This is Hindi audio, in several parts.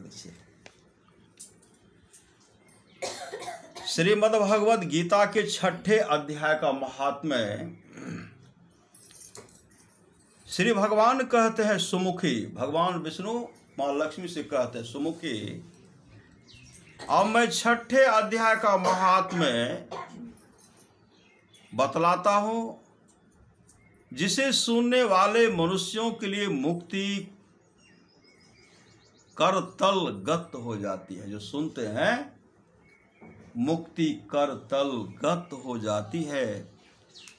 देखिए, श्रीमद् भगवद गीता के 6ठे अध्याय का महात्म्य। श्री भगवान कहते हैं सुमुखी, भगवान विष्णु माँ लक्ष्मी से कहते हैं सुमुखी, अब मैं 6ठे अध्याय का महात्म्य बतलाता हूं, जिसे सुनने वाले मनुष्यों के लिए मुक्ति कर तल गत हो जाती है। जो सुनते हैं मुक्ति कर तल गत हो जाती है।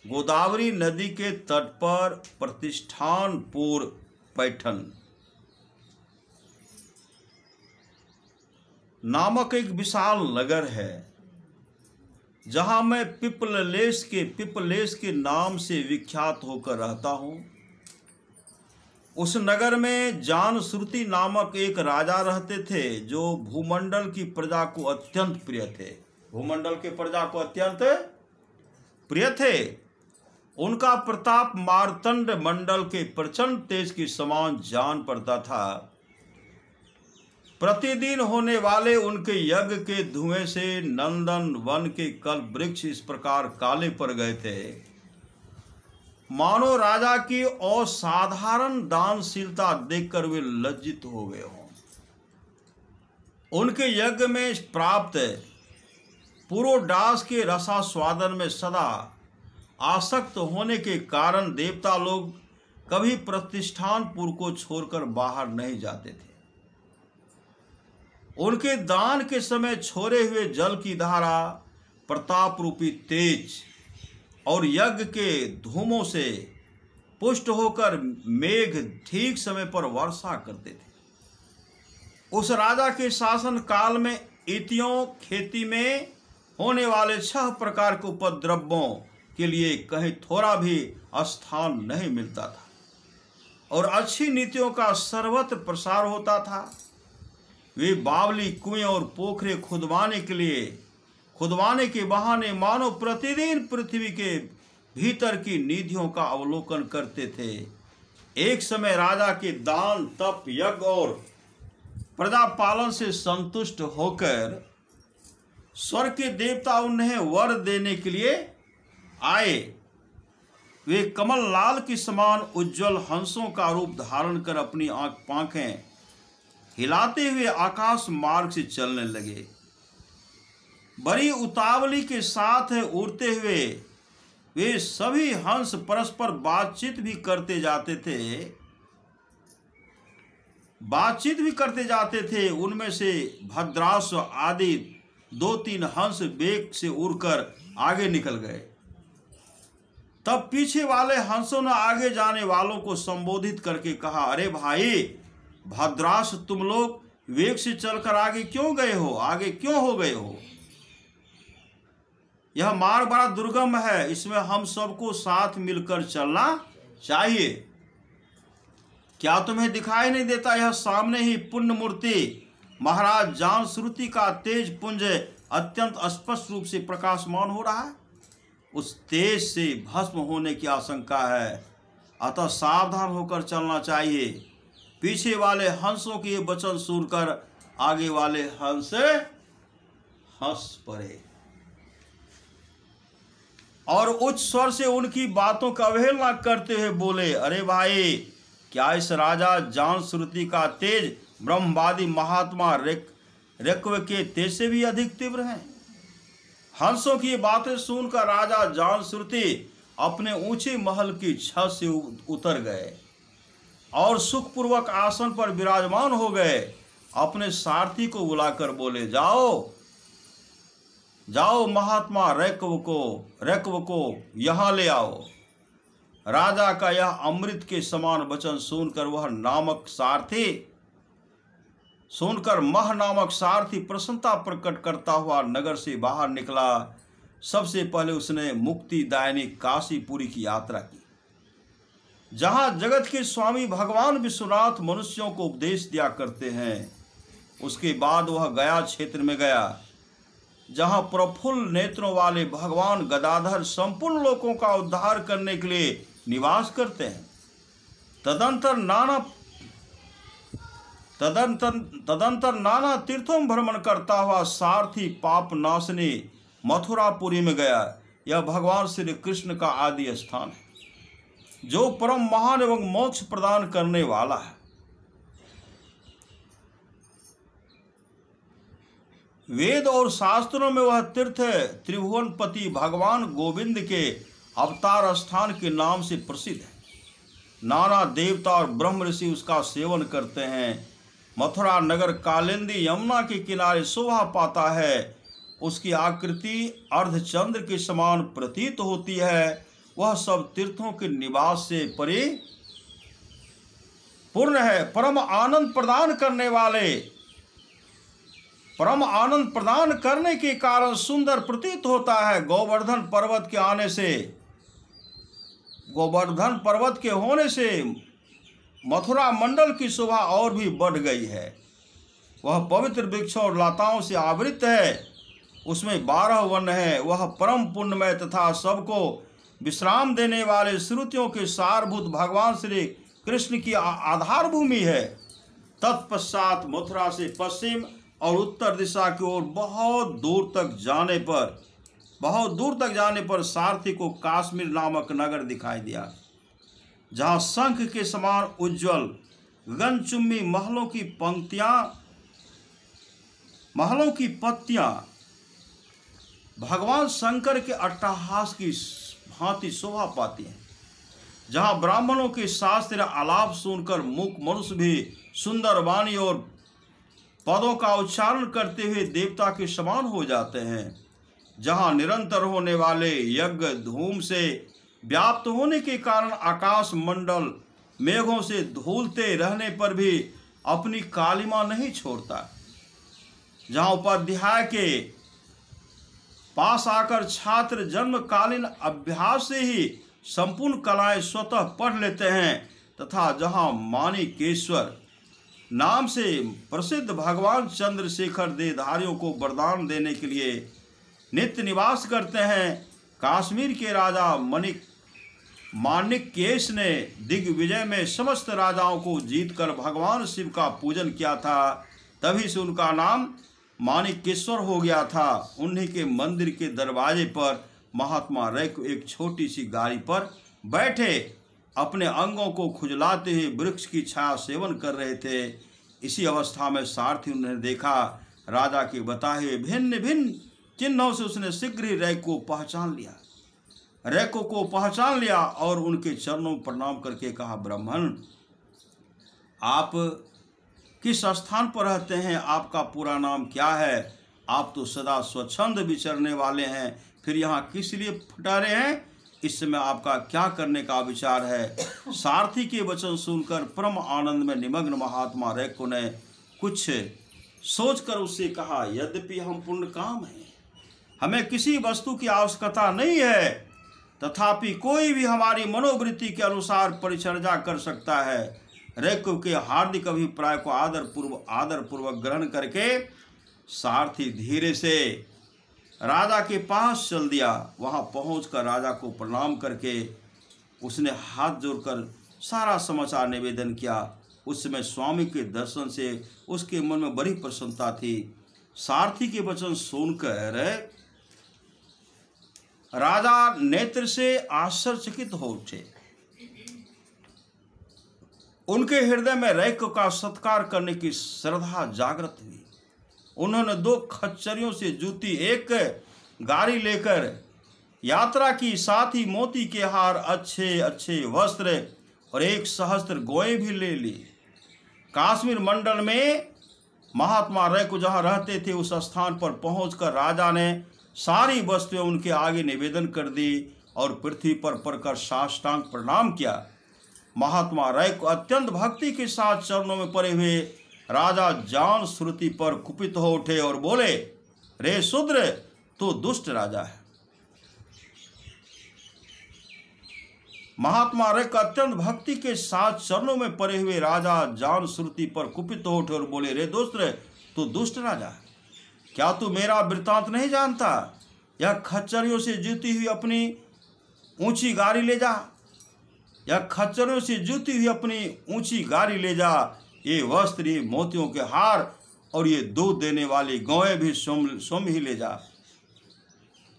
गोदावरी नदी के तट पर प्रतिष्ठानपुर पैठन नामक एक विशाल नगर है, जहां मैं पिपलेश के नाम से विख्यात होकर रहता हूं। उस नगर में जानश्रुति नामक एक राजा रहते थे, जो भूमंडल की प्रजा को अत्यंत प्रिय थे। भूमंडल के प्रजा को अत्यंत प्रिय थे। उनका प्रताप मार्तंड मंडल के प्रचंड तेज के समान जान पड़ता था। प्रतिदिन होने वाले उनके यज्ञ के धुएं से नंदन वन के कल्प वृक्ष इस प्रकार काले पड़ गए थे, मानो राजा की असाधारण दानशीलता देखकर वे लज्जित हो गए हों। उनके यज्ञ में प्राप्त पुरोडास के रसास्वादन में सदा आसक्त होने के कारण देवता लोग कभी प्रतिष्ठानपुर को छोड़कर बाहर नहीं जाते थे। उनके दान के समय छोड़े हुए जल की धारा, प्रताप रूपी तेज और यज्ञ के धूमों से पुष्ट होकर मेघ ठीक समय पर वर्षा करते थे। उस राजा के शासन काल में इतियों खेती में होने वाले 6 प्रकार के उपद्रवों के लिए कहीं थोड़ा भी स्थान नहीं मिलता था, और अच्छी नीतियों का सर्वत्र प्रसार होता था। वे बावली कुएं और पोखरे खुदवाने के बहाने मानो प्रतिदिन पृथ्वी के भीतर की निधियों का अवलोकन करते थे। एक समय राजा के दान, तप, यज्ञ और प्रजा पालन से संतुष्ट होकर स्वर्ग के देवता उन्हें वर देने के लिए आए। वे कमल लाल के समान उज्जवल हंसों का रूप धारण कर अपनी पांखें हिलाते हुए आकाश मार्ग से चलने लगे। बड़ी उतावली के साथ उड़ते हुए वे सभी हंस परस्पर बातचीत भी करते जाते थे। उनमें से भद्राश्व आदि 2-3 हंस वेग से उड़कर आगे निकल गए। तब पीछे वाले हंसों ने आगे जाने वालों को संबोधित करके कहा, अरे भाई भद्राश्व, तुम लोग वेग से चलकर आगे क्यों हो गए हो? यह मार्ग बड़ा दुर्गम है, इसमें हम सबको साथ मिलकर चलना चाहिए। क्या तुम्हें दिखाई नहीं देता, यह सामने ही पुण्य मूर्ति महाराज जानश्रुति का तेज पुंज अत्यंत स्पष्ट रूप से प्रकाशमान हो रहा है। उस तेज से भस्म होने की आशंका है, अतः सावधान होकर चलना चाहिए। पीछे वाले हंसों के वचन सुनकर आगे वाले हंस हंस पड़े और उच्च स्वर से उनकी बातों का अवहेलना करते हुए बोले, अरे भाई, क्या इस राजा जानश्रुति का तेज ब्रह्मवादी महात्मा ऋक्व के तेज से भी अधिक तीव्र है? हंसों की बातें सुनकर राजा जानश्रुति अपने ऊंचे महल की छत से उतर गए और सुखपूर्वक आसन पर विराजमान हो गए। अपने सारथी को बुलाकर बोले, जाओ महात्मा ऋक्व को यहाँ ले आओ। राजा का यह अमृत के समान वचन सुनकर मह नामक सारथी प्रसन्नता प्रकट करता हुआ नगर से बाहर निकला। सबसे पहले उसने मुक्तिदायिनी काशीपुरी की यात्रा की, जहां जगत के स्वामी भगवान विश्वनाथ मनुष्यों को उपदेश दिया करते हैं। उसके बाद वह गया क्षेत्र में गया, जहां प्रफुल्ल नेत्रों वाले भगवान गदाधर संपूर्ण लोगों का उद्धार करने के लिए निवास करते हैं। तदंतर नाना तदंतर नाना तीर्थों में भ्रमण करता हुआ सारथी पाप नाशनी मथुरापुरी में गया। यह भगवान श्री कृष्ण का आदि स्थान है, जो परम महान एवं मोक्ष प्रदान करने वाला है। वेद और शास्त्रों में वह तीर्थ त्रिभुवनपति भगवान गोविंद के अवतार स्थान के नाम से प्रसिद्ध है। नाना देवता और ब्रह्म ऋषि उसका सेवन करते हैं। मथुरा नगर कालिंदी यमुना के किनारे शोभा पाता है। उसकी आकृति अर्धचंद्र के समान प्रतीत होती है। वह सब तीर्थों के निवास से परिपूर्ण है। परम आनंद प्रदान करने के कारण सुंदर प्रतीत होता है। गोवर्धन पर्वत के होने से मथुरा मंडल की शोभा और भी बढ़ गई है। वह पवित्र वृक्षों और लताओं से आवृत है। उसमें 12 वन है। वह परम पुण्यमय तथा सबको विश्राम देने वाले श्रुतियों के सारभूत भगवान श्री कृष्ण की आधार भूमि है। तत्पश्चात मथुरा से पश्चिम और उत्तर दिशा की ओर बहुत दूर तक जाने पर सारथी को काश्मीर नामक नगर दिखाई दिया, जहाँ शंख के समान उज्जवल गगनचुम्बी महलों की पत्तियां भगवान शंकर के अट्टहास की भांति शोभा पाती हैं। जहाँ ब्राह्मणों के शास्त्र आलाप सुनकर मूक मनुष्य भी सुंदर वाणी और पदों का उच्चारण करते हुए देवता के समान हो जाते हैं। जहाँ निरंतर होने वाले यज्ञ धूम से व्याप्त होने के कारण आकाश मंडल मेघों से धूलते रहने पर भी अपनी कालिमा नहीं छोड़ता। जहाँ उपाध्याय के पास आकर छात्र जन्मकालीन अभ्यास से ही संपूर्ण कलाएं स्वतः पढ़ लेते हैं, तथा जहाँ माणिकेश्वर नाम से प्रसिद्ध भगवान चंद्रशेखर देहधारियों को वरदान देने के लिए नित्य निवास करते हैं। काश्मीर के राजा माणिक्येश ने दिग्विजय में समस्त राजाओं को जीतकर भगवान शिव का पूजन किया था, तभी से उनका नाम माणिकेश्वर हो गया था। उन्हीं के मंदिर के दरवाजे पर महात्मा रैक एक छोटी सी गाड़ी पर बैठे अपने अंगों को खुजलाते हुए वृक्ष की छाया सेवन कर रहे थे। इसी अवस्था में सारथी उन्हें देखा। राजा के बताए हुए भिन्न भिन्न चिन्हों से उसने शीघ्र ही रैको को पहचान लिया और उनके चरणों में प्रणाम करके कहा, ब्राह्मण, आप किस स्थान पर रहते हैं? आपका पूरा नाम क्या है? आप तो सदा स्वच्छंद विचरने वाले हैं, फिर यहाँ किस लिए फुटारे हैं? इस समय आपका क्या करने का विचार है? सारथी के वचन सुनकर परम आनंद में निमग्न महात्मा रैको ने कुछ सोचकर उससे कहा, यद्यपि हम पुण्य काम हैं, हमें किसी वस्तु की आवश्यकता नहीं है, तथापि कोई भी हमारी मनोवृत्ति के अनुसार परिचर्या कर सकता है। रैको के हार्दिक अभिप्राय को आदरपूर्वक ग्रहण करके सारथी धीरे से राजा के पास चल दिया। वहां पहुंचकर राजा को प्रणाम करके उसने हाथ जोड़कर सारा समाचार निवेदन किया। उस समय स्वामी के दर्शन से उसके मन में बड़ी प्रसन्नता थी। सारथी के वचन सुनकर राजा नेत्र से आश्चर्यचकित हो उठे। उनके हृदय में रैको का सत्कार करने की श्रद्धा जागृत हुई। उन्होंने 2 खच्चरियों से जूती, एक गाड़ी लेकर यात्रा की, साथ ही मोती के हार, अच्छे अच्छे वस्त्र और 1 सहस्त्र गोए भी ले ली। काश्मीर मंडल में महात्मा रैको जहाँ रहते थे उस स्थान पर पहुंचकर राजा ने सारी वस्तुएं उनके आगे निवेदन कर दी और पृथ्वी पर पड़कर साष्टांग प्रणाम किया। महात्मा रैको अत्यंत भक्ति के साथ चरणों में पड़े हुए राजा जान श्रुति पर कुपित हो उठे और बोले, रे शूद्र, तो दुष्ट राजा है। महात्मा रैको अत्यंत भक्ति के साथ चरणों में पड़े हुए राजा जान श्रुति पर कुपित हो उठे और बोले, रे दोस्त, तो दुष्ट राजा है। क्या तू मेरा वृत्तांत नहीं जानता? यह खच्चरियों से जूती हुई अपनी ऊंची गाड़ी ले जा। यह खच्चरों से जूती हुई अपनी ऊंची गाड़ी ले जा। ये वस्त्र, ये मोतियों के हार और ये दूध देने वाली गौएं भी स्वयं ही ले जा।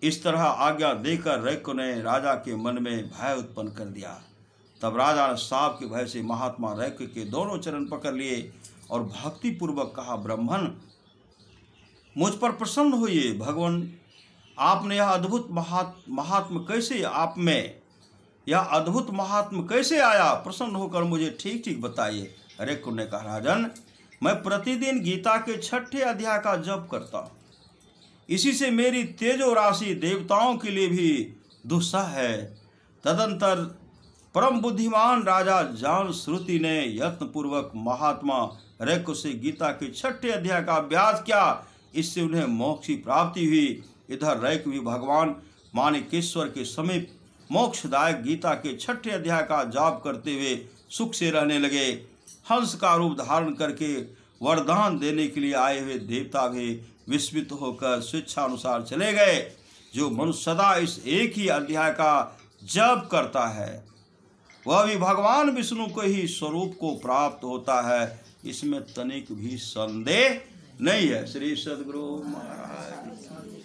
इस तरह आज्ञा देकर रैको ने राजा के मन में भय उत्पन्न कर दिया। तब राजा ने साप के भय से महात्मा रैको के दोनों चरण पकड़ लिए और भक्ति पूर्वक कहा, ब्राह्मण, मुझ पर प्रसन्न होइए। भगवान, आपने यह अद्भुत महात्म कैसे आप में यह अद्भुत महात्म कैसे आया? प्रसन्न होकर मुझे ठीक ठीक बताइए। रैको ने कहा, राजन, मैं प्रतिदिन गीता के 6ठे अध्याय का जप करता हूँ। इसी से मेरी तेजो राशि देवताओं के लिए भी दुस्सह है। तदंतर परम बुद्धिमान राजा जान श्रुति ने यत्नपूर्वक महात्मा रैको से गीता के 6ठे अध्याय का अभ्यास किया। इससे उन्हें मोक्ष की प्राप्ति हुई। इधर रैको भी भगवान माणिकेश्वर के समीप मोक्षदायक गीता के 6ठे अध्याय का जाप करते हुए सुख से रहने लगे। हंस का रूप धारण करके वरदान देने के लिए आए हुए देवता भी विस्मित होकर स्वेच्छानुसार चले गए। जो मनुष्य सदा इस एक ही अध्याय का जप करता है वह भी भगवान विष्णु को ही स्वरूप को प्राप्त होता है, इसमें तनिक भी संदेह नहीं है। श्री सद्गुरु महाराज।